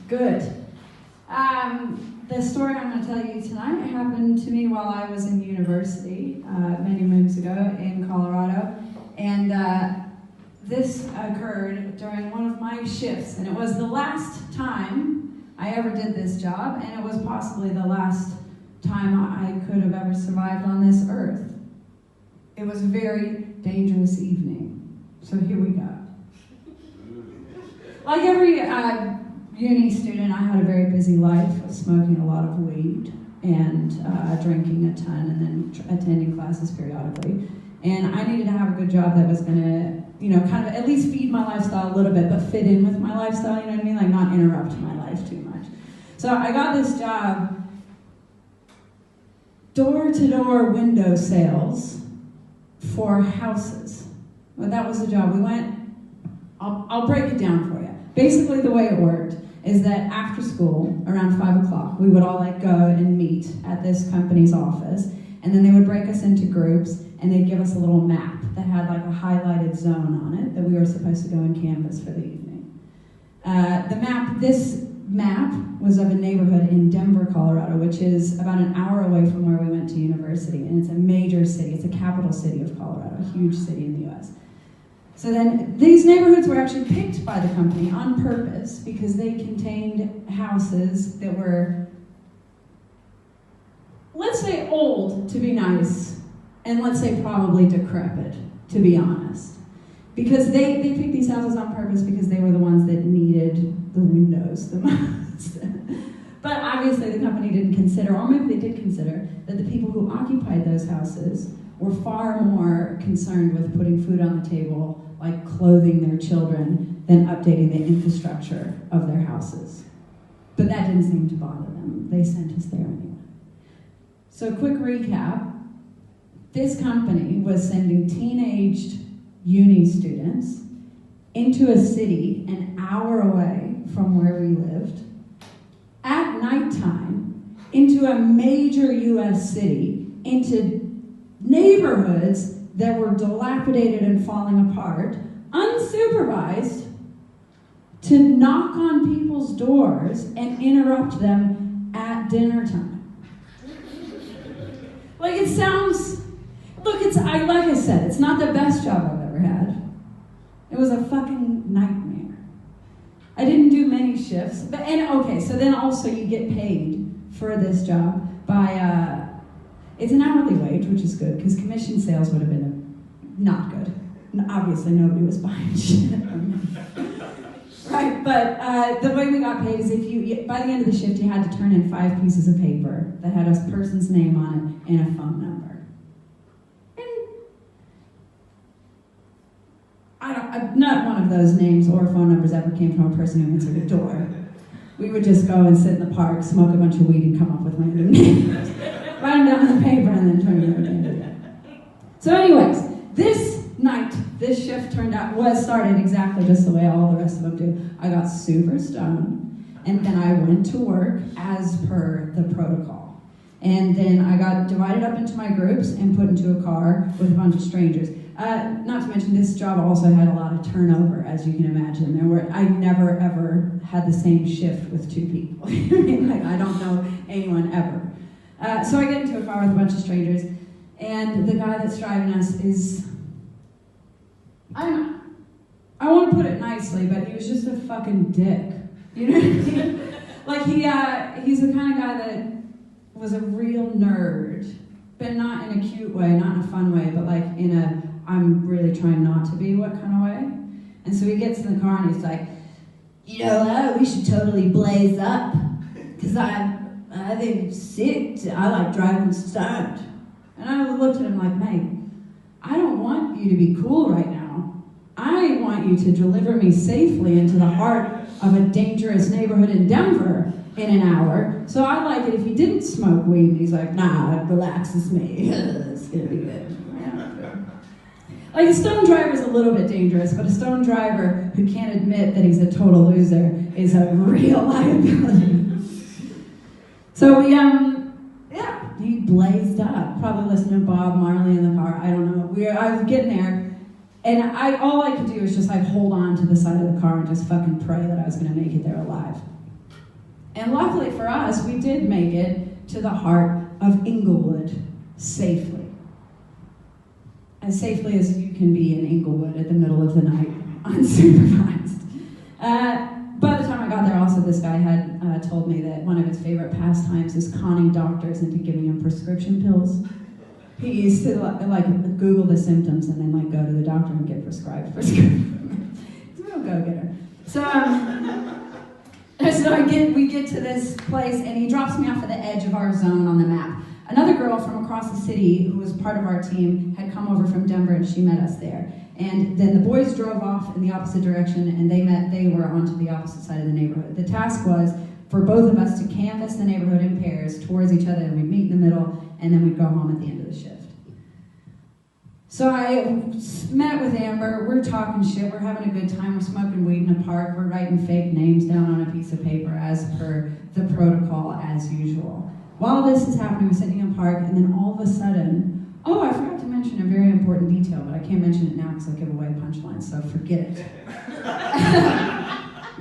Good. The story I'm going to tell you tonight happened to me while I was in university many moons ago in Colorado. And this occurred during one of my shifts. And it was the last time I ever did this job. And it was possibly the last time I could have ever survived on this earth. It was a very dangerous evening. So here we go. Like every uni student, I had a very busy life of smoking a lot of weed and drinking a ton and then attending classes periodically. And I needed to have a good job that was going to, kind of at least feed my lifestyle a little bit, but fit in with my lifestyle, you know what I mean? Like not interrupt my life too much. So I got this job, door-to-door window sales for houses. Well, that was the job. We went, I'll break it down for you. Basically the way it worked is that after school, around 5 o'clock, we would all go and meet at this company's office, and then they would break us into groups, and they'd give us a little map that had a highlighted zone on it that we were supposed to go and canvas for the evening. This map was of a neighborhood in Denver, Colorado, which is about an hour away from where we went to university, and it's a major city. It's a capital city of Colorado, a huge city in the U.S. So then these neighborhoods were actually picked by the company on purpose because they contained houses that were, let's say, old to be nice, and let's say probably decrepit, to be honest. Because they picked these houses on purpose because they were the ones that needed the windows the most. But obviously the company didn't consider, or maybe they did consider, that the people who occupied those houses were far more concerned with putting food on the table, like clothing their children, than updating the infrastructure of their houses. But that didn't seem to bother them. They sent us there anyway. So quick recap. This company was sending teenaged uni students into a city an hour away from where we lived, at nighttime, into a major US city, into neighborhoods that were dilapidated and falling apart, unsupervised, to knock on people's doors and interrupt them at dinner time. It sounds, look, like I said, it's not the best job I've ever had. It was a fucking nightmare. I didn't do many shifts, so then also you get paid for this job by, it's an hourly wage, which is good, because commission sales would have been not good. Obviously, nobody was buying shit from me. Right, but the way we got paid is by the end of the shift, you had to turn in 5 pieces of paper that had a person's name on it and a phone number. And not one of those names or phone numbers ever came from a person who answered a door. We would just go and sit in the park, smoke a bunch of weed, and come up with random names. Write them down on the paper and then turn it over to you. So anyways, this night, this shift started exactly just the way all the rest of them do. I got super stoned, and then I went to work as per the protocol. And then I got divided up into my groups and put into a car with a bunch of strangers. Not to mention, this job also had a lot of turnover, as you can imagine. I never ever had the same shift with 2 people. I don't know anyone ever. So I get into a car with a bunch of strangers, and the guy that's driving us is, I want to put it nicely, but he was just a fucking dick. You know what I mean? He's the kind of guy that was a real nerd, but not in a cute way, not in a fun way, but in a, I'm really trying not to be what kind of way. And so he gets in the car and he's like, we should totally blaze up, because I think it's sick. I like driving stoned. And I looked at him like, mate, I don't want you to be cool right now. I want you to deliver me safely into the heart of a dangerous neighborhood in Denver in an hour. So I'd like it if you didn't smoke weed. And he's like, nah, it relaxes me. It's gonna be good. A stone driver is a little bit dangerous, but a stone driver who can't admit that he's a total loser is a real liability. So he blazed up. Probably listening to Bob Marley in the car. I don't know. I was getting there, and all I could do was just hold on to the side of the car and just fucking pray that I was going to make it there alive. And luckily for us, we did make it to the heart of Inglewood safely. As safely as you can be in Inglewood at the middle of the night, unsupervised. By the time I got there, also, this guy had told me that one of his favorite pastimes is conning doctors into giving him prescription pills. He used to Google the symptoms and then go to the doctor and get prescribed prescription. He's a real go-getter. So we get to this place and he drops me off at the edge of our zone on the map. Another girl from across the city who was part of our team had come over from Denver and she met us there. And then the boys drove off in the opposite direction and they were onto the opposite side of the neighborhood. The task was for both of us to canvass the neighborhood in pairs towards each other, and we'd meet in the middle, and then we'd go home at the end of the shift. So I met with Amber, we're talking shit, we're having a good time, we're smoking weed in a park, we're writing fake names down on a piece of paper as per the protocol as usual. While this is happening, we're sitting in a park, and then all of a sudden, I forgot to mention a very important detail, but I can't mention it now because I'll give away punchlines, so forget it.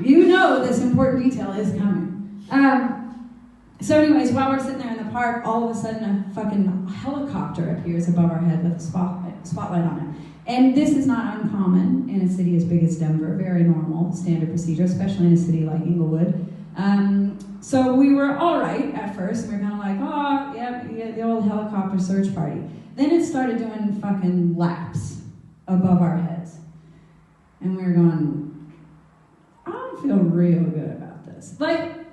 You know this important detail is coming. So anyways, while we're sitting there in the park, all of a sudden a fucking helicopter appears above our head with a spotlight on it. And this is not uncommon in a city as big as Denver, very normal, standard procedure, especially in a city like Inglewood. So we were all right at first. We were kind of like, yeah, the old helicopter search party. Then it started doing fucking laps above our heads. And we were going, I don't feel real good about this.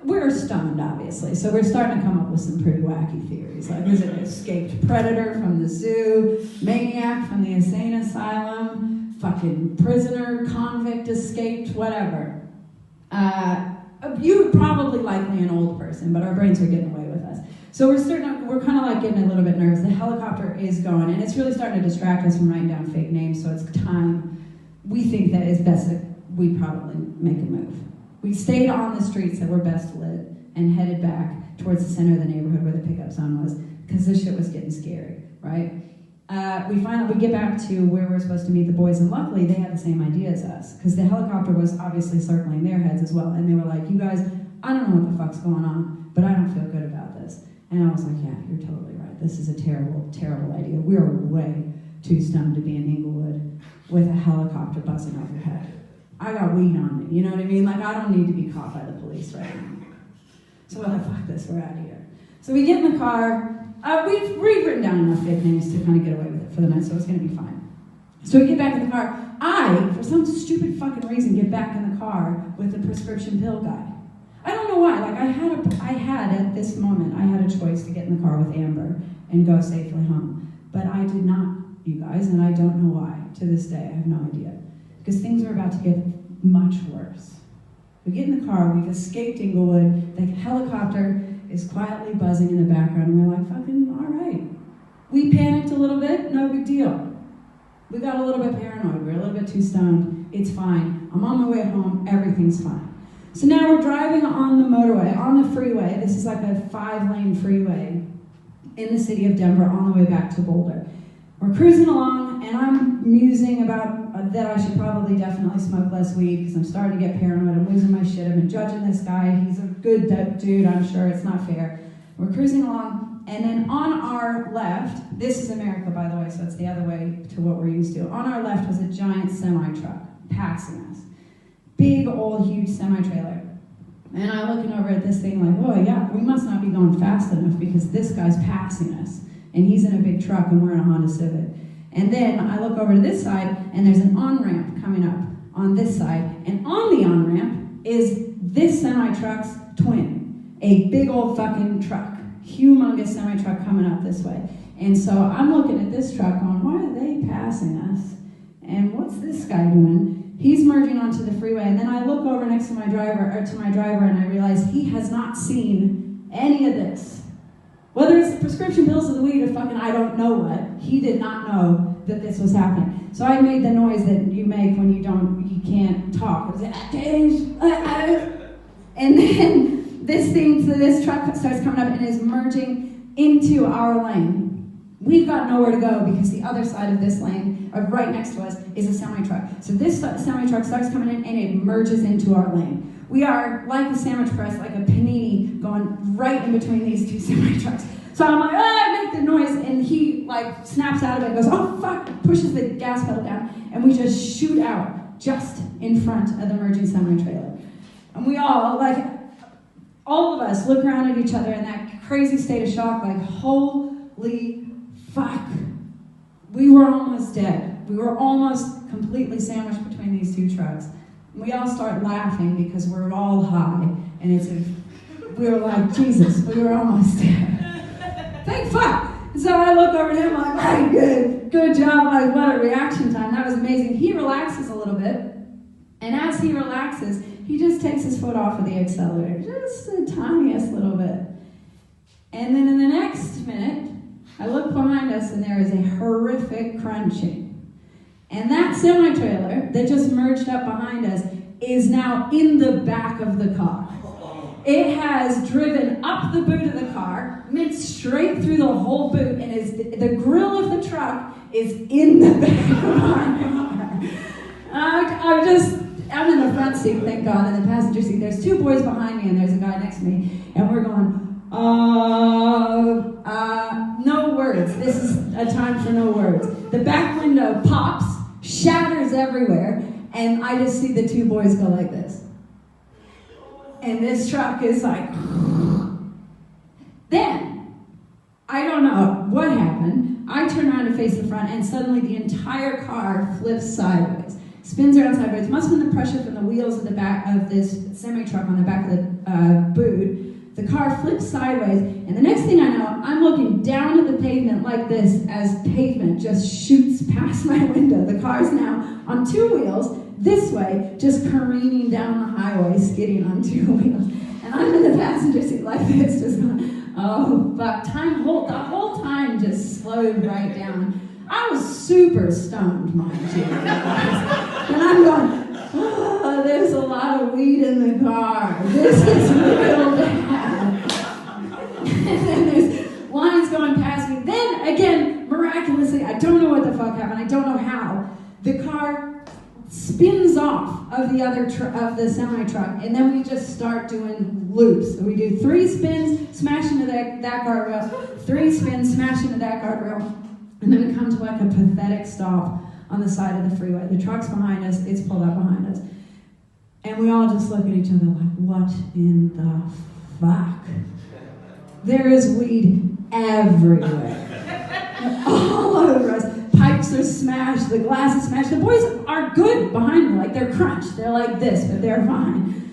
We're stunned, obviously, so we're starting to come up with some pretty wacky theories. Is it an escaped predator from the zoo, maniac from the insane asylum, fucking prisoner, convict escaped, whatever. You probably likely an old person, but our brains are getting away with us. So we're kind of getting a little bit nervous. The helicopter is going, and it's really starting to distract us from writing down fake names, so it's time. We think that it's best that we probably make a move. We stayed on the streets that were best lit and headed back towards the center of the neighborhood where the pickup zone was, because this shit was getting scary, right? We get back to where we're supposed to meet the boys, and luckily they had the same idea as us, because the helicopter was obviously circling their heads as well, and they were like, you guys, I don't know what the fuck's going on, but I don't feel good about this. And I was like, yeah, you're totally right. This is a terrible, terrible idea. We're way too stunned to be in Inglewood with a helicopter buzzing overhead. I got weed on me, you know what I mean? I don't need to be caught by the police right now. So we're like, fuck this, we're out of here. So we get in the car. We've written down enough fake names to kind of get away with it for the night, so it's going to be fine. So we get back in the car. I, for some stupid fucking reason, get back in the car with the prescription pill guy. I don't know why. At this moment, I had a choice to get in the car with Amber and go safely home. But I did not, you guys, and I don't know why. To this day, I have no idea. Because things are about to get much worse. We get in the car, we've escaped Inglewood, the helicopter is quietly buzzing in the background, and we're like, fucking, all right. We panicked a little bit, no big deal. We got a little bit paranoid, we're a little bit too stoned, it's fine. I'm on my way home, everything's fine. So now we're driving on the motorway, on the freeway. This is a 5-lane freeway in the city of Denver on the way back to Boulder. We're cruising along, and I'm musing about that I should probably definitely smoke less weed because I'm starting to get paranoid. I'm losing my shit. I've been judging this guy. He's a good dude, I'm sure. It's not fair. We're cruising along, and then on our left, this is America, by the way, so it's the other way to what we're used to. On our left was a giant semi-truck passing us. Big, old, huge semi-trailer. And I'm looking over at this thing like, oh, yeah, we must not be going fast enough because this guy's passing us. And he's in a big truck and we're in a Honda Civic. And then I look over to this side and there's an on-ramp coming up on this side. And on the on-ramp is this semi-truck's twin. A big old fucking truck. Humongous semi-truck coming up this way. And so I'm looking at this truck going, why are they passing us? And what's this guy doing? He's merging onto the freeway. And then I look over next to my driver, and I realize he has not seen any of this. Whether it's the prescription pills or the weed or fucking I don't know what, he did not know that this was happening. So I made the noise that you make when you can't talk. It was and then this truck starts coming up and is merging into our lane. We've got nowhere to go because the other side of this lane, right next to us, is a semi-truck. So this semi-truck starts coming in and it merges into our lane. We are like a sandwich press, like a panini, going right in between these two semi-trucks. So I'm like, I make the noise, and he like snaps out of it and goes, oh fuck, pushes the gas pedal down, and we just shoot out just in front of the merging semi-trailer. And we all, like, all of us look around at each other in that crazy state of shock, like, holy fuck. We were almost dead. We were almost completely sandwiched between these two trucks. And we all start laughing because we're all high, and we were like, Jesus, we were almost dead. Thank fuck. So I look over at him like, hey, good job, like, what a reaction time. That was amazing. He relaxes a little bit, and as he relaxes, he just takes his foot off of the accelerator, just the tiniest little bit. And then in the next minute, I look behind us, and there is a horrific crunching. And that semi-trailer that just merged up behind us is now in the back of the car. It has driven up the boot of the car, went straight through the whole boot, and the grill of the truck is in the back of our car. I'm in the front seat, thank God, in the passenger seat. There's two boys behind me, and there's a guy next to me, and we're going, no words. This is a time for no words. The back window pops, shatters everywhere, and I just see the two boys go like this. And this truck is like, then, I don't know what happened. I turn around to face the front, and suddenly the entire car flips sideways. Spins around sideways. It must have been the pressure from the wheels of the back of this semi-truck on the back of the boot. The car flips sideways, and the next thing I know, I'm looking down at the pavement like this as pavement just shoots past my window. The car's now on two wheels, this way, just careening down the highway, skidding on two wheels. And I'm in the passenger seat like this, just going, oh, fuck. The whole time just slowed right down. I was super stoned, mind you. And I'm going, oh, there's a lot of weed in the car. This is real bad. And then there's lines going past me. Then, again, miraculously, I don't know what the fuck happened. I don't know how. The car spins off of the of the semi-truck, and then we just start doing loops. So we do 3 spins, smash into that guardrail, 3 spins, smash into that guardrail, and then we come to like a pathetic stop on the side of the freeway. The truck's behind us, it's pulled up behind us. And we all just look at each other like, what in the fuck? There is weed everywhere. All over us. Pipes are smashed, the glass is smashed. The boys are good behind me, like they're crunched. They're like this, but they're fine.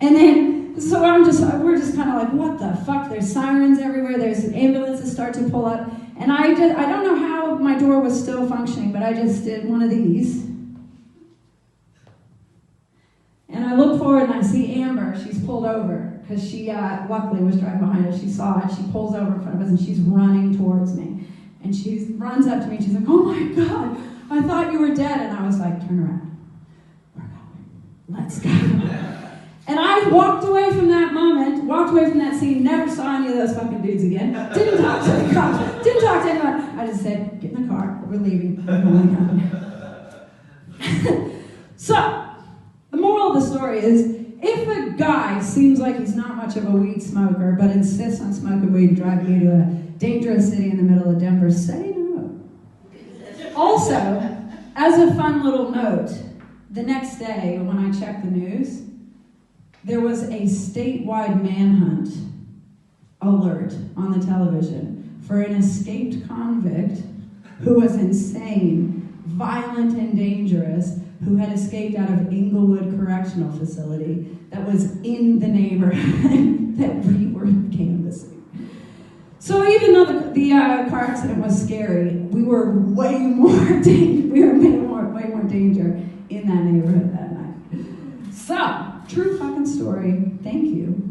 And then, so we're just kind of like, what the fuck? There's sirens everywhere. There's ambulances start to pull up. And I don't know how my door was still functioning, but I just did one of these. And I look forward and I see Amber. She's pulled over because she luckily was driving behind us. She saw it. She pulls over in front of us and she's running towards me. And she runs up to me and she's like, oh my God, I thought you were dead. And I was like, turn around. We're going. Let's go. And I walked away from that moment, walked away from that scene, never saw any of those fucking dudes again. Didn't talk to the cops, didn't talk to anyone. I just said, get in the car, we're leaving, we're going home. So, the moral of the story is, if a guy seems like he's not much of a weed smoker, but insists on smoking weed and driving you to a dangerous city in the middle of Denver, say no. Also, as a fun little note, the next day when I checked the news, there was a statewide manhunt alert on the television for an escaped convict who was insane, violent, and dangerous, who had escaped out of Inglewood Correctional Facility that was in the neighborhood that we were canvassing. So even though the car accident was scary, we were way more danger in that neighborhood that night. So, true fucking story. Thank you.